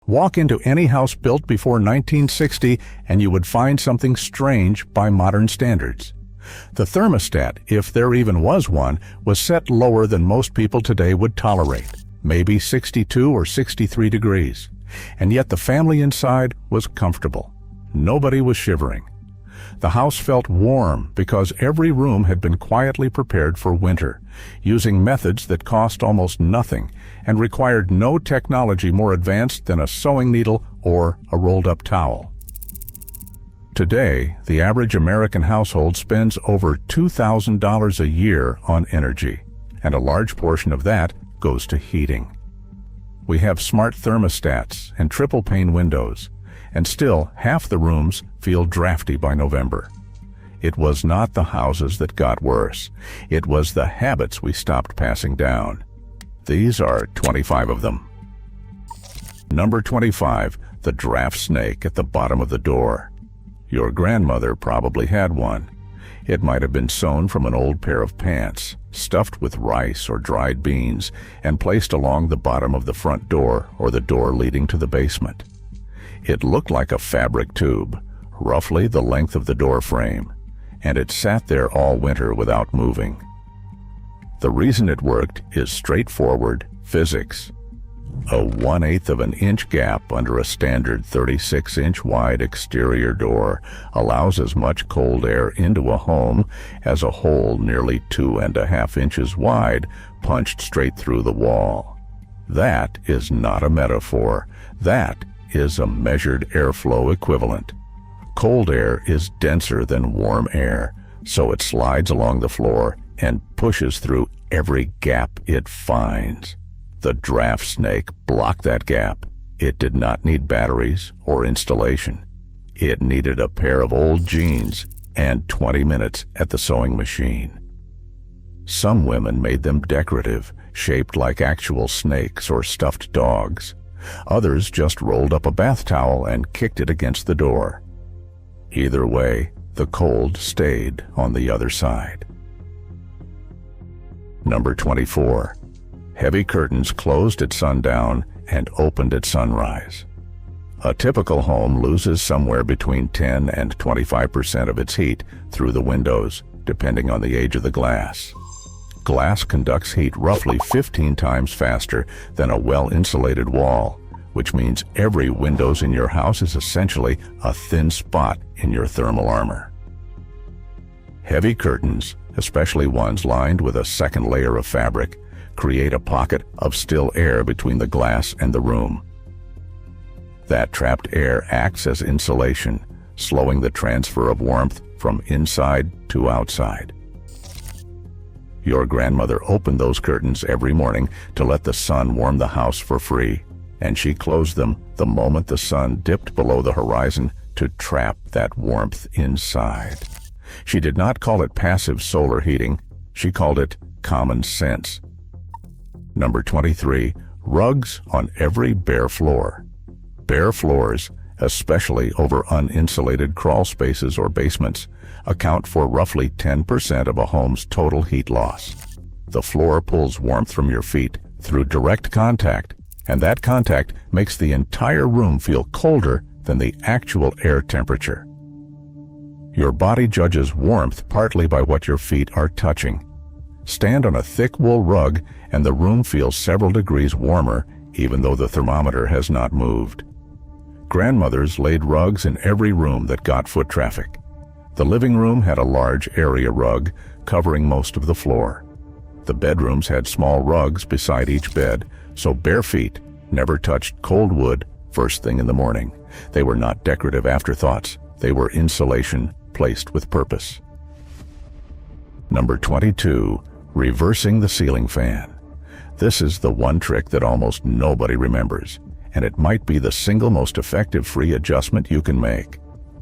Walk into any house built before 1960 and you would find something strange by modern standards. The thermostat, if there even was one, was set lower than most people today would tolerate, maybe 62 or 63 degrees. And yet the family inside was comfortable. Nobody was shivering. The house felt warm because every room had been quietly prepared for winter, using methods that cost almost nothing and required no technology more advanced than a sewing needle or a rolled-up towel. Today, the average American household spends over $2,000 a year on energy, and a large portion of that goes to heating. We have smart thermostats and triple-pane windows, and still half the rooms feel drafty by November. It was not the houses that got worse. It was the habits we stopped passing down. These are 25 of them. Number 25, the draft snake at the bottom of the door. Your grandmother probably had one. It might have been sewn from an old pair of pants, stuffed with rice or dried beans, and placed along the bottom of the front door or the door leading to the basement. It looked like a fabric tube, roughly the length of the door frame, and it sat there all winter without moving. The reason it worked is straightforward physics. A 1/8 of an inch gap under a standard 36-inch wide exterior door allows as much cold air into a home as a hole nearly 2.5 inches wide punched straight through the wall. That is not a metaphor. That is a measured airflow equivalent. Cold air is denser than warm air, so it slides along the floor and pushes through every gap it finds. The draft snake blocked that gap. It did not need batteries or installation. It needed a pair of old jeans and 20 minutes at the sewing machine. Some women made them decorative, shaped like actual snakes or stuffed dogs. Others just rolled up a bath towel and kicked it against the door. Either way, the cold stayed on the other side. Number 24. Heavy curtains closed at sundown and opened at sunrise. A typical home loses somewhere between 10 and 25% of its heat through the windows, depending on the age of the glass. Glass conducts heat roughly 15 times faster than a well-insulated wall, which means every window in your house is essentially a thin spot in your thermal armor. Heavy curtains, especially ones lined with a second layer of fabric, create a pocket of still air between the glass and the room. That trapped air acts as insulation, slowing the transfer of warmth from inside to outside. Your grandmother opened those curtains every morning to let the sun warm the house for free, and she closed them the moment the sun dipped below the horizon to trap that warmth inside. She did not call it passive solar heating. She called it common sense. Number 23, rugs on every bare floor. Bare floors, especially over uninsulated crawl spaces or basements, account for roughly 10% of a home's total heat loss. The floor pulls warmth from your feet through direct contact, and that contact makes the entire room feel colder than the actual air temperature. Your body judges warmth partly by what your feet are touching. Stand on a thick wool rug and the room feels several degrees warmer even though the thermometer has not moved. Grandmothers laid rugs in every room that got foot traffic. The living room had a large area rug covering most of the floor. The bedrooms had small rugs beside each bed, so bare feet never touched cold wood first thing in the morning. They were not decorative afterthoughts. They were insulation placed with purpose. Number 22, reversing the ceiling fan. This is the one trick that almost nobody remembers, and it might be the single most effective free adjustment you can make.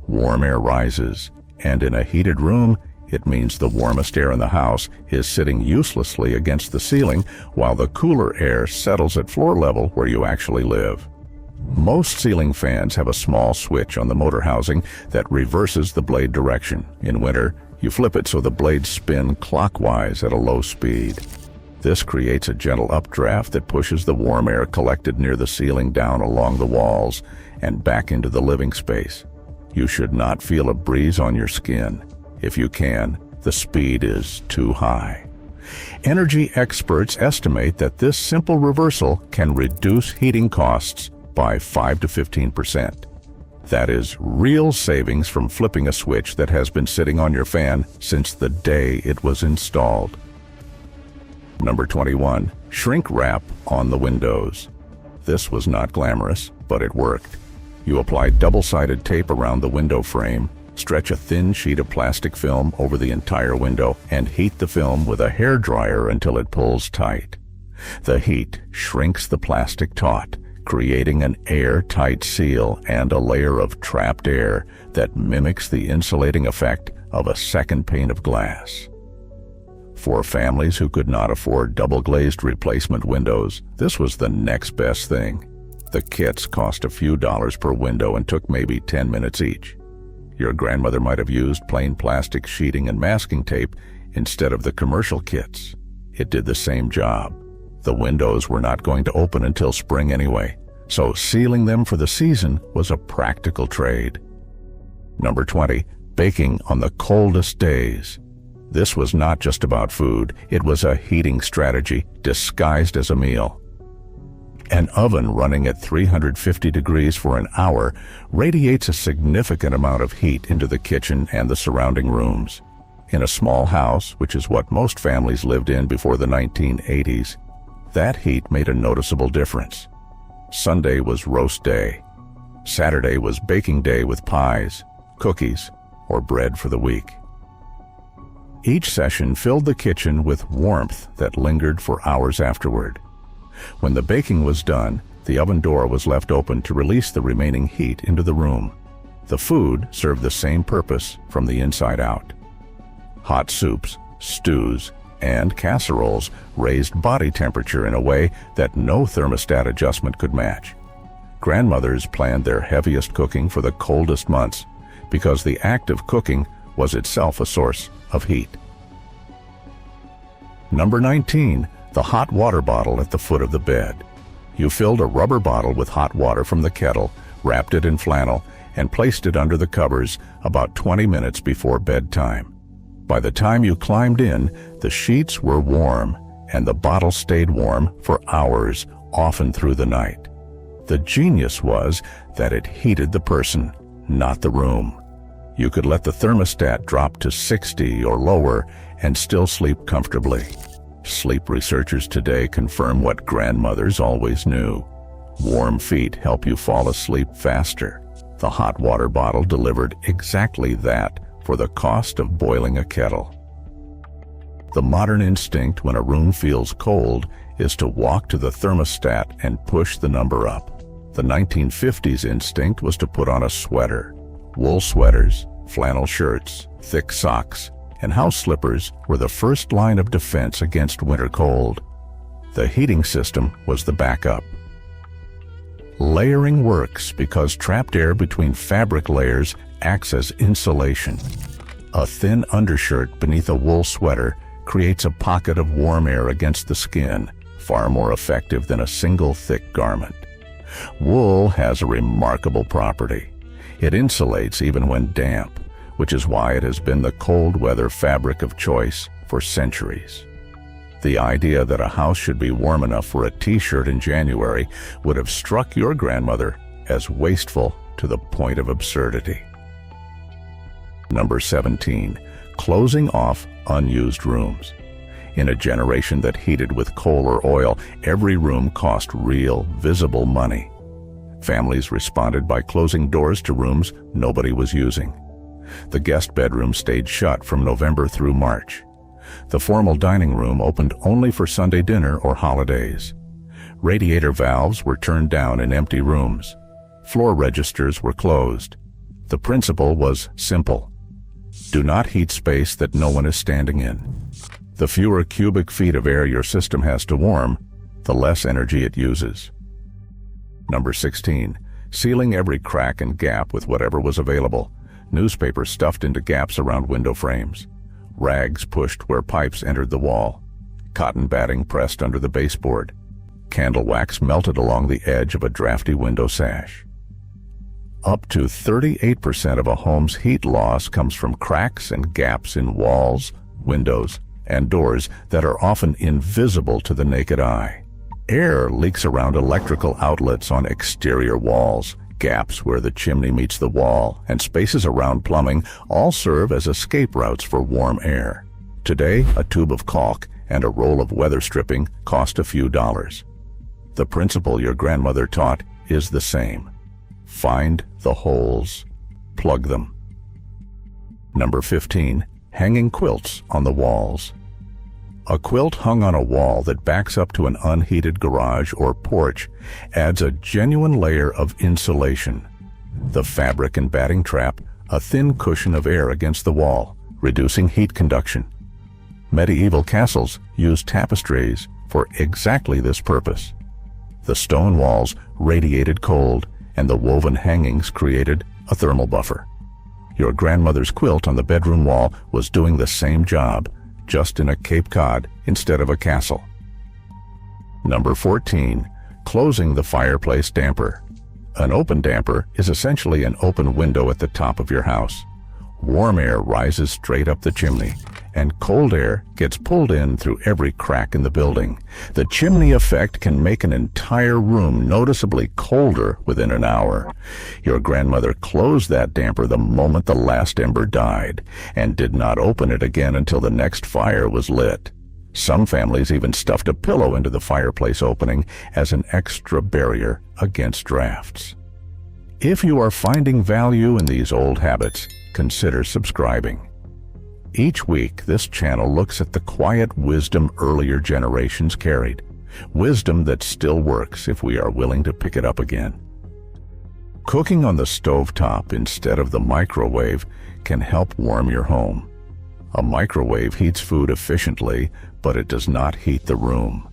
Warm air rises, and in a heated room, it means the warmest air in the house is sitting uselessly against the ceiling while the cooler air settles at floor level where you actually live. Most ceiling fans have a small switch on the motor housing that reverses the blade direction. In winter, you flip it so the blades spin clockwise at a low speed. This creates a gentle updraft that pushes the warm air collected near the ceiling down along the walls and back into the living space. You should not feel a breeze on your skin. If you can, the speed is too high. Energy experts estimate that this simple reversal can reduce heating costs by 5 to 15%. That is real savings from flipping a switch that has been sitting on your fan since the day it was installed. Number 21. Shrink wrap on the windows. This was not glamorous, but it worked. You apply double-sided tape around the window frame, stretch a thin sheet of plastic film over the entire window, and heat the film with a hairdryer until it pulls tight. The heat shrinks the plastic taut, creating an airtight seal and a layer of trapped air that mimics the insulating effect of a second pane of glass. For families who could not afford double-glazed replacement windows, this was the next best thing. The kits cost a few dollars per window and took maybe 10 minutes each. Your grandmother might have used plain plastic sheeting and masking tape instead of the commercial kits. It did the same job. The windows were not going to open until spring anyway, so sealing them for the season was a practical trade. Number 20. Baking on the coldest days. This was not just about food, it was a heating strategy disguised as a meal. An oven running at 350 degrees for an hour radiates a significant amount of heat into the kitchen and the surrounding rooms. In a small house, which is what most families lived in before the 1980s, that heat made a noticeable difference. Sunday was roast day. Saturday was baking day with pies, cookies, or bread for the week. Each session filled the kitchen with warmth that lingered for hours afterward. When the baking was done, the oven door was left open to release the remaining heat into the room. The food served the same purpose from the inside out. Hot soups, stews, and casseroles raised body temperature in a way that no thermostat adjustment could match. Grandmothers planned their heaviest cooking for the coldest months because the act of cooking was itself a source of heat. Number 19. The hot water bottle at the foot of the bed. You filled a rubber bottle with hot water from the kettle, wrapped it in flannel, and placed it under the covers about 20 minutes before bedtime. By the time you climbed in, the sheets were warm, and the bottle stayed warm for hours, often through the night. The genius was that it heated the person, not the room. You could let the thermostat drop to 60 or lower and still sleep comfortably. Sleep researchers today confirm what grandmothers always knew. Warm feet help you fall asleep faster. The hot water bottle delivered exactly that for the cost of boiling a kettle. The modern instinct when a room feels cold is to walk to the thermostat and push the number up. The 1950s instinct was to put on a sweater. Wool sweaters, flannel shirts, thick socks, and house slippers were the first line of defense against winter cold. The heating system was the backup. Layering works because trapped air between fabric layers acts as insulation. A thin undershirt beneath a wool sweater creates a pocket of warm air against the skin, far more effective than a single thick garment. Wool has a remarkable property. It insulates even when damp, which is why it has been the cold weather fabric of choice for centuries. The idea that a house should be warm enough for a t-shirt in January would have struck your grandmother as wasteful to the point of absurdity. Number 17. Closing off unused rooms. In a generation that heated with coal or oil, every room cost real, visible money. Families responded by closing doors to rooms nobody was using. The guest bedroom stayed shut from November through March. The formal dining room opened only for Sunday dinner or holidays. Radiator valves were turned down in empty rooms. Floor registers were closed. The principle was simple. Do not heat space that no one is standing in. The fewer cubic feet of air your system has to warm, the less energy it uses. Number 16. Sealing every crack and gap with whatever was available. Newspaper stuffed into gaps around window frames. Rags pushed where pipes entered the wall. cotton batting pressed under the baseboard, candle wax melted along the edge of a drafty window sash. Up to 38% of a home's heat loss comes from cracks and gaps in walls, windows, and doors that are often invisible to the naked eye. Air leaks around electrical outlets on exterior walls. Gaps where the chimney meets the wall, and spaces around plumbing all serve as escape routes for warm air. Today, a tube of caulk and a roll of weather stripping cost a few dollars. The principle your grandmother taught is the same. Find the holes, plug them. Number 15. Hanging quilts on the walls. A quilt hung on a wall that backs up to an unheated garage or porch adds a genuine layer of insulation. The fabric and batting trap a thin cushion of air against the wall, reducing heat conduction. Medieval castles used tapestries for exactly this purpose. The stone walls radiated cold, and the woven hangings created a thermal buffer. Your grandmother's quilt on the bedroom wall was doing the same job, just in a Cape Cod instead of a castle. Number 14. Closing the fireplace damper. An open damper is essentially an open window at the top of your house. Warm air rises straight up the chimney, and cold air gets pulled in through every crack in the building. The chimney effect can make an entire room noticeably colder within an hour. Your grandmother closed that damper the moment the last ember died, and did not open it again until the next fire was lit. Some families even stuffed a pillow into the fireplace opening as an extra barrier against drafts. If you are finding value in these old habits, consider subscribing. Each week, this channel looks at the quiet wisdom earlier generations carried, wisdom that still works if we are willing to pick it up again. Cooking on the stovetop instead of the microwave can help warm your home. A microwave heats food efficiently, but it does not heat the room.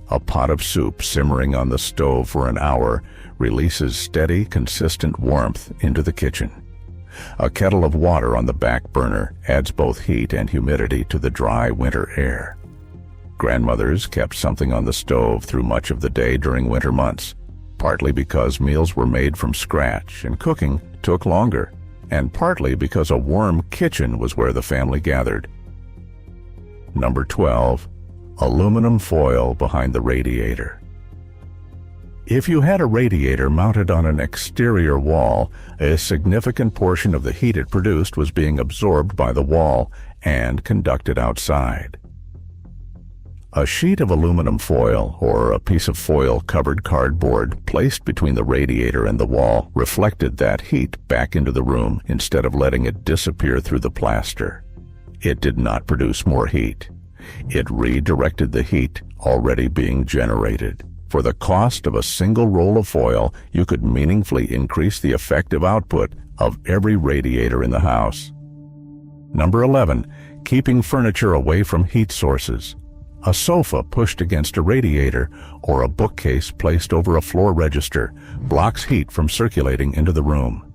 A pot of soup simmering on the stove for an hour releases steady, consistent warmth into the kitchen. A kettle of water on the back burner adds both heat and humidity to the dry winter air. Grandmothers kept something on the stove through much of the day during winter months, partly because meals were made from scratch and cooking took longer, and partly because a warm kitchen was where the family gathered. Number 12. Aluminum foil behind the radiator. If you had a radiator mounted on an exterior wall, a significant portion of the heat it produced was being absorbed by the wall and conducted outside. A sheet of aluminum foil, or a piece of foil-covered cardboard placed between the radiator and the wall, reflected that heat back into the room instead of letting it disappear through the plaster. It did not produce more heat. It redirected the heat already being generated. For the cost of a single roll of foil, you could meaningfully increase the effective output of every radiator in the house. Number 11. Keeping furniture away from heat sources. A sofa pushed against a radiator or a bookcase placed over a floor register blocks heat from circulating into the room.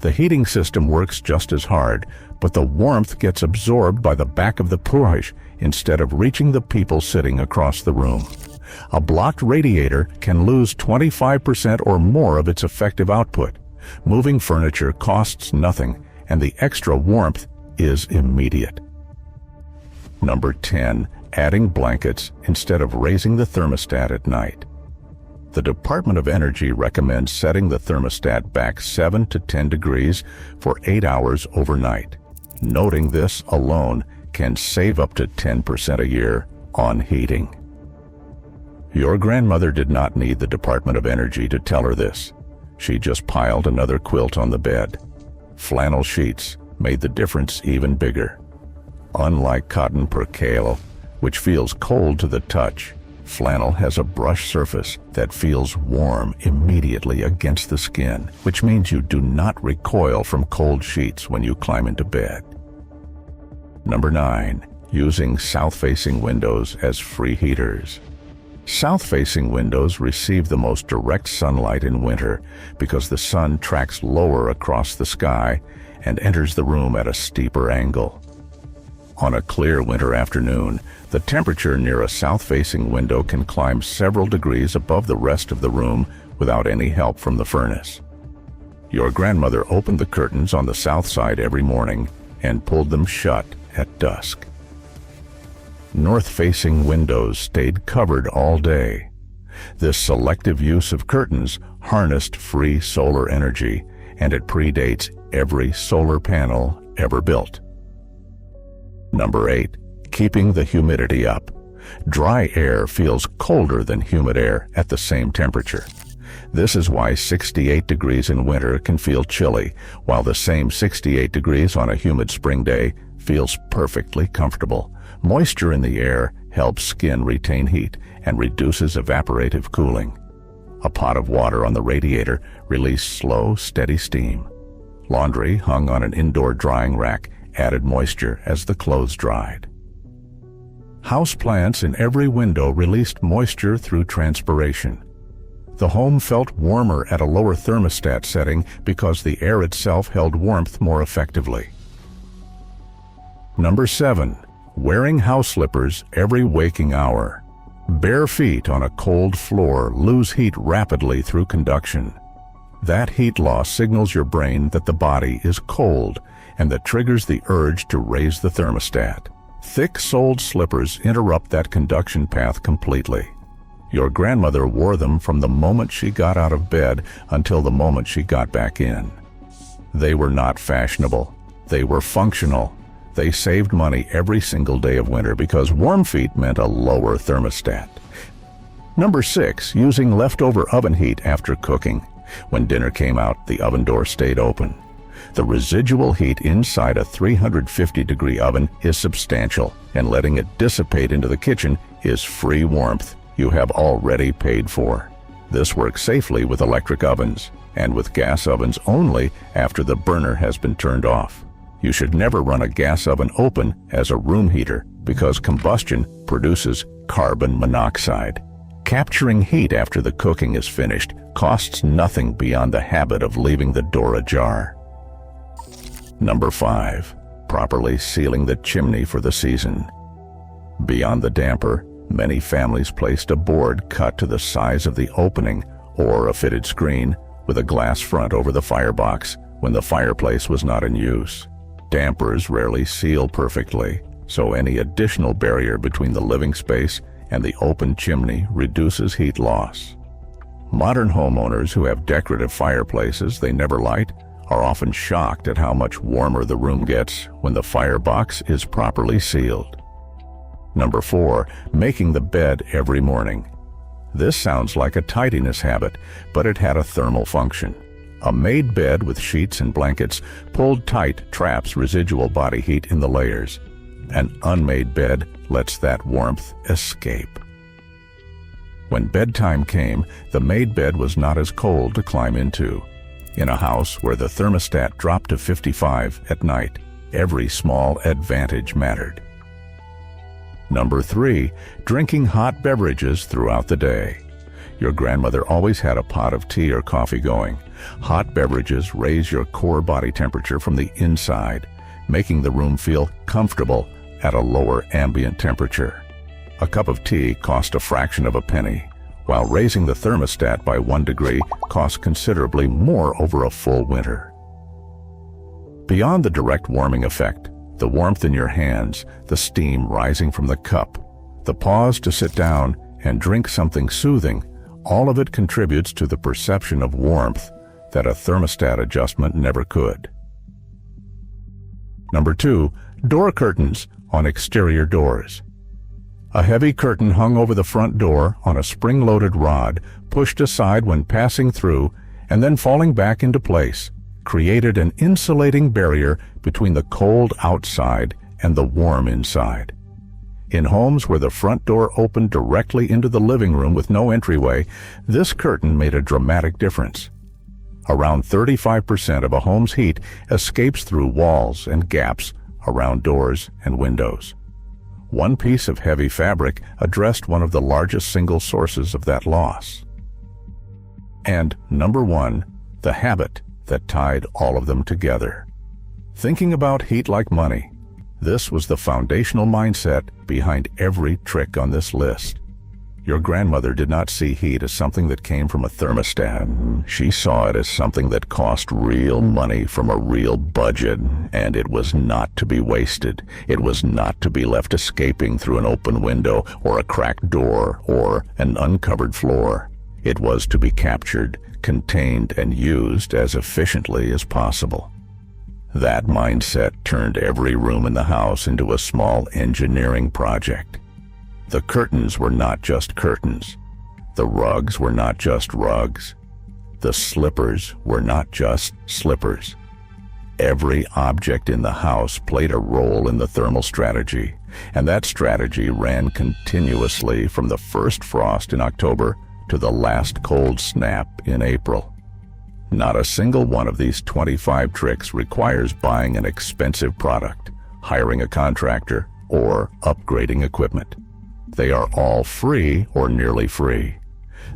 The heating system works just as hard, but the warmth gets absorbed by the back of the push instead of reaching the people sitting across the room. A blocked radiator can lose 25% or more of its effective output. Moving furniture costs nothing, and the extra warmth is immediate. Number 10. Adding blankets instead of raising the thermostat at night. The Department of Energy recommends setting the thermostat back 7 to 10 degrees for 8 hours overnight. Noting this alone can save up to 10% a year on heating. Your grandmother did not need the Department of Energy to tell her this. She just piled another quilt on the bed. Flannel sheets made the difference even bigger. Unlike cotton percale, which feels cold to the touch, flannel has a brush surface that feels warm immediately against the skin, which means you do not recoil from cold sheets when you climb into bed. Number 9. Using south-facing windows as free heaters. South-facing windows receive the most direct sunlight in winter because the sun tracks lower across the sky and enters the room at a steeper angle. On a clear winter afternoon, the temperature near a south-facing window can climb several degrees above the rest of the room without any help from the furnace. Your grandmother opened the curtains on the south side every morning and pulled them shut at dusk. North-facing windows stayed covered all day. This selective use of curtains harnessed free solar energy, and it predates every solar panel ever built. Number 8. Keeping the humidity up. Dry air feels colder than humid air at the same temperature. This is why 68 degrees in winter can feel chilly, while the same 68 degrees on a humid spring day feels perfectly comfortable. Moisture in the air helps skin retain heat and reduces evaporative cooling. A pot of water on the radiator released slow, steady steam. Laundry hung on an indoor drying rack added moisture as the clothes dried. Houseplants in every window released moisture through transpiration. The home felt warmer at a lower thermostat setting because the air itself held warmth more effectively. Number 7. Wearing house slippers every waking hour. Bare feet on a cold floor lose heat rapidly through conduction. That heat loss signals your brain that the body is cold, and that triggers the urge to raise the thermostat. Thick-soled slippers interrupt that conduction path completely. Your grandmother wore them from the moment she got out of bed until the moment she got back in. They were not fashionable. They were functional. They saved money every single day of winter because warm feet meant a lower thermostat. Number 6. Using leftover oven heat after cooking. When dinner came out, the oven door stayed open. The residual heat inside a 350-degree oven is substantial, and letting it dissipate into the kitchen is free warmth you have already paid for. This works safely with electric ovens, and with gas ovens only after the burner has been turned off. You should never run a gas oven open as a room heater because combustion produces carbon monoxide. Capturing heat after the cooking is finished costs nothing beyond the habit of leaving the door ajar. Number 5. Properly sealing the chimney for the season. Beyond the damper, many families placed a board cut to the size of the opening or a fitted screen with a glass front over the firebox when the fireplace was not in use. Dampers rarely seal perfectly, so any additional barrier between the living space and the open chimney reduces heat loss. Modern homeowners who have decorative fireplaces they never light are often shocked at how much warmer the room gets when the firebox is properly sealed. Number 4. Making the bed every morning. This sounds like a tidiness habit, but it had a thermal function. A made bed with sheets and blankets pulled tight traps residual body heat in the layers. An unmade bed lets that warmth escape. When bedtime came, the made bed was not as cold to climb into. In a house where the thermostat dropped to 55 at night, every small advantage mattered. Number 3. Drinking hot beverages throughout the day. Your grandmother always had a pot of tea or coffee going. Hot beverages raise your core body temperature from the inside, making the room feel comfortable at a lower ambient temperature. A cup of tea cost a fraction of a penny, while raising the thermostat by 1 degree costs considerably more over a full winter. Beyond the direct warming effect, the warmth in your hands, the steam rising from the cup, the pause to sit down and drink something soothing, all of it contributes to the perception of warmth that a thermostat adjustment never could. Number 2. Door curtains on exterior doors. A heavy curtain hung over the front door on a spring-loaded rod, pushed aside when passing through and then falling back into place, created an insulating barrier between the cold outside and the warm inside. In homes where the front door opened directly into the living room with no entryway, this curtain made a dramatic difference. Around 35% of a home's heat escapes through walls and gaps around doors and windows. One piece of heavy fabric addressed one of the largest single sources of that loss. And number 1, the habit that tied all of them together. Thinking about heat like money. This was the foundational mindset behind every trick on this list. Your grandmother did not see heat as something that came from a thermostat. She saw it as something that cost real money from a real budget, and it was not to be wasted. It was not to be left escaping through an open window or a cracked door or an uncovered floor. It was to be captured, contained, and used as efficiently as possible. That mindset turned every room in the house into a small engineering project. The curtains were not just curtains. The rugs were not just rugs. The slippers were not just slippers. Every object in the house played a role in the thermal strategy, and that strategy ran continuously from the first frost in October to the last cold snap in April. Not a single one of these 25 tricks requires buying an expensive product, hiring a contractor, or upgrading equipment. They are all free or nearly free.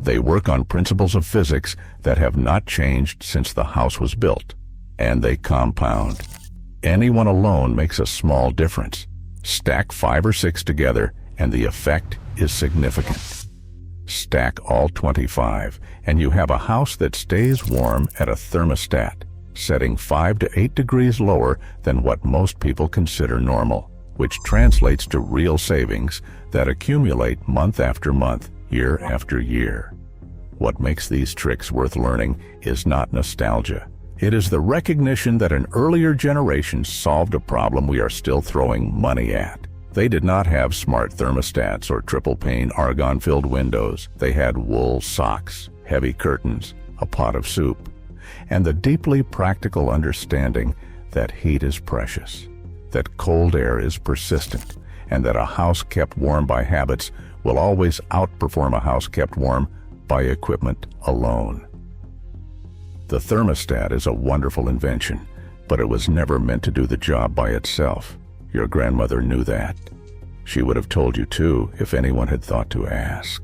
They work on principles of physics that have not changed since the house was built, and they compound. Anyone alone makes a small difference. Stack 5 or 6 together, and the effect is significant. Stack all 25, and you have a house that stays warm at a thermostat, setting 5 to 8 degrees lower than what most people consider normal, which translates to real savings that accumulate month after month, year after year. What makes these tricks worth learning is not nostalgia. It is the recognition that an earlier generation solved a problem we are still throwing money at. They did not have smart thermostats or triple-pane argon-filled windows. They had wool socks, heavy curtains, a pot of soup, and the deeply practical understanding that heat is precious, that cold air is persistent, and that a house kept warm by habits will always outperform a house kept warm by equipment alone. The thermostat is a wonderful invention, but it was never meant to do the job by itself. Your grandmother knew that. She would have told you too if anyone had thought to ask.